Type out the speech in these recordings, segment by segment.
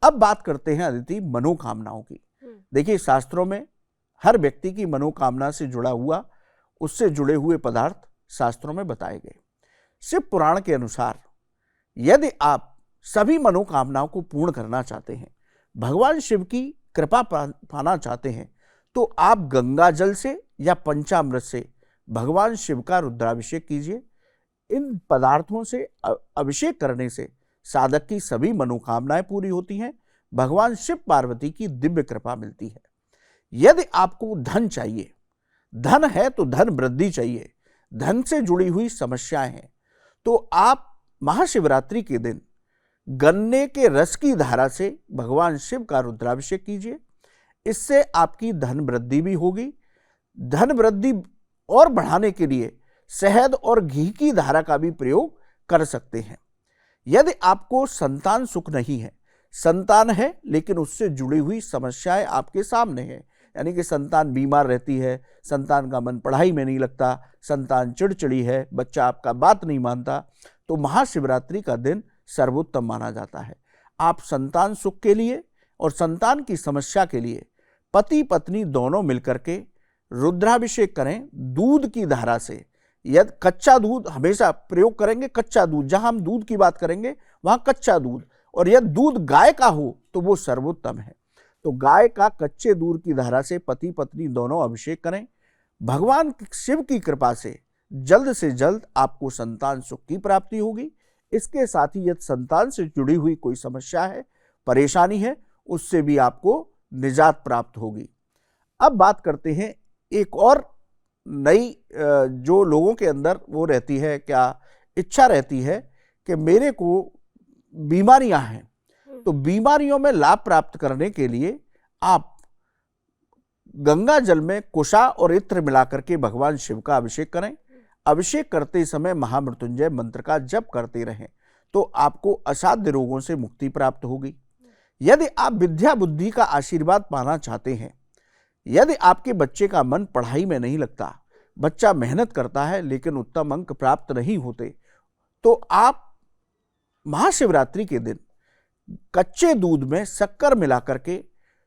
अब बात करते हैं अदिति मनोकामनाओं की। देखिए, शास्त्रों में हर व्यक्ति की मनोकामना से जुड़ा हुआ, उससे जुड़े हुए पदार्थ शास्त्रों में बताए गए। शिव पुराण के अनुसार यदि आप सभी मनोकामनाओं को पूर्ण करना चाहते हैं, भगवान शिव की कृपा पाना चाहते हैं, तो आप गंगा जल से या पंचामृत से भगवान शिव का रुद्राभिषेक कीजिए। इन पदार्थों से अभिषेक करने से साधक की सभी मनोकामनाएं पूरी होती हैं, भगवान शिव पार्वती की दिव्य कृपा मिलती है। यदि आपको धन चाहिए, धन है तो धन वृद्धि चाहिए, धन से जुड़ी हुई समस्याएं हैं, तो आप महाशिवरात्रि के दिन गन्ने के रस की धारा से भगवान शिव का रुद्राभिषेक कीजिए। इससे आपकी धन वृद्धि भी होगी। धन वृद्धि और बढ़ाने के लिए शहद और घी की धारा का भी प्रयोग कर सकते हैं। यदि आपको संतान सुख नहीं है, संतान है लेकिन उससे जुड़ी हुई समस्याएं आपके सामने हैं, यानी कि संतान बीमार रहती है, संतान का मन पढ़ाई में नहीं लगता, संतान चिड़चिड़ी है, बच्चा आपका बात नहीं मानता, तो महाशिवरात्रि का दिन सर्वोत्तम माना जाता है। आप संतान सुख के लिए और संतान की समस्या के लिए पति पत्नी दोनों मिलकर के रुद्राभिषेक करें दूध की धारा से। यदि कच्चा दूध हमेशा प्रयोग करेंगे, कच्चा दूध, जहां हम दूध की बात करेंगे वहां कच्चा दूध, और यदि दूध गाय का हो तो वो सर्वोत्तम है। तो गाय का कच्चे दूध की धारा से पति पत्नी दोनों अभिषेक करें। भगवान शिव की कृपा से जल्द आपको संतान सुख की प्राप्ति होगी। इसके साथ ही यदि संतान से जुड़ी हुई कोई समस्या है, परेशानी है, उससे भी आपको निजात प्राप्त होगी। अब बात करते हैं एक और नई, जो लोगों के अंदर वो रहती है, क्या इच्छा रहती है कि मेरे को बीमारियां हैं, तो बीमारियों में लाभ प्राप्त करने के लिए आप गंगा जल में कुशा और इत्र मिलाकर के भगवान शिव का अभिषेक करें। अभिषेक करते समय महामृत्युंजय मंत्र का जप करते रहें, तो आपको असाध्य रोगों से मुक्ति प्राप्त होगी। यदि आप विद्या बुद्धि का आशीर्वाद पाना चाहते हैं, यदि आपके बच्चे का मन पढ़ाई में नहीं लगता, बच्चा मेहनत करता है लेकिन उत्तम अंक प्राप्त नहीं होते, तो आप महाशिवरात्रि के दिन कच्चे दूध में शक्कर मिलाकर के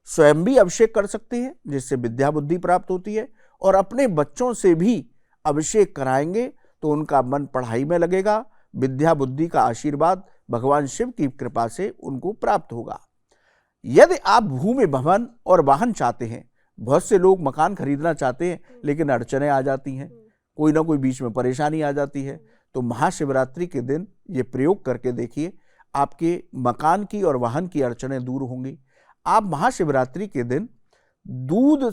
स्वयं भी अभिषेक कर सकते हैं, जिससे विद्या बुद्धि प्राप्त होती है, और अपने बच्चों से भी अभिषेक कराएंगे तो उनका मन पढ़ाई में लगेगा, विद्या बुद्धि का आशीर्वाद भगवान शिव की कृपा से उनको प्राप्त होगा। यदि आप भूमि भवन और वाहन चाहते हैं, बहुत से लोग मकान खरीदना चाहते हैं लेकिन अड़चनें आ जाती हैं, कोई ना कोई बीच में परेशानी आ जाती है, तो महाशिवरात्रि के दिन ये प्रयोग करके देखिए, आपके मकान की और वाहन की अड़चनें दूर होंगी। आप महाशिवरात्रि के दिन दूध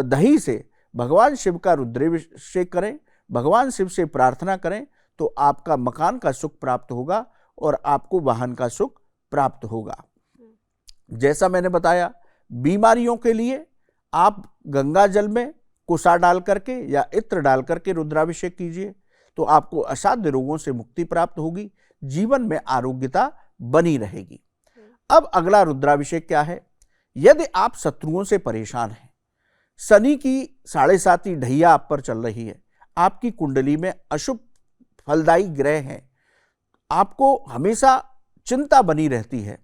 दही से भगवान शिव का रुद्राभिषेक करें, भगवान शिव से प्रार्थना करें, तो आपका मकान का सुख प्राप्त होगा और आपको वाहन का सुख प्राप्त होगा। जैसा मैंने बताया, बीमारियों के लिए आप गंगा जल में कुशा डाल करके या इत्र डाल करके रुद्राभिषेक कीजिए, तो आपको असाध्य रोगों से मुक्ति प्राप्त होगी, जीवन में आरोग्यता बनी रहेगी। अब अगला रुद्राभिषेक क्या है? यदि आप शत्रुओं से परेशान हैं, शनि की 7.5 ढैया आप पर चल रही है, आपकी कुंडली में अशुभ फलदायी ग्रह हैं, आपको हमेशा चिंता बनी रहती है,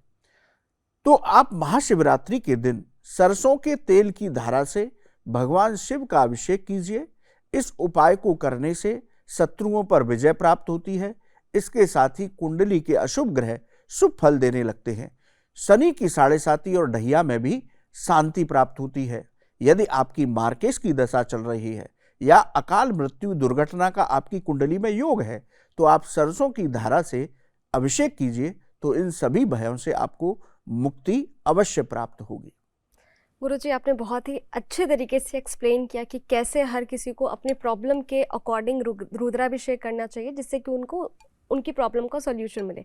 तो आप महाशिवरात्रि के दिन सरसों के तेल की धारा से भगवान शिव का अभिषेक कीजिए। इस उपाय को करने से शत्रुओं पर विजय प्राप्त होती है। इसके साथ ही कुंडली के अशुभ ग्रह शुभ फल देने लगते हैं। शनि की 7.5 और ढैया में भी शांति प्राप्त होती है। यदि आपकी मार्केश की दशा चल रही है या अकाल मृत्यु दुर्घटना का आपकी कुंडली में योग है, तो आप सरसों की धारा से अभिषेक कीजिए, तो इन सभी भयों से आपको मुक्ति अवश्य प्राप्त होगी। गुरुजी, आपने बहुत ही अच्छे तरीके से एक्सप्लेन किया कि कैसे हर किसी को अपने प्रॉब्लम के अकॉर्डिंग रुद्राभिषेक करना चाहिए, जिससे कि उनको उनकी प्रॉब्लम का सॉल्यूशन मिले।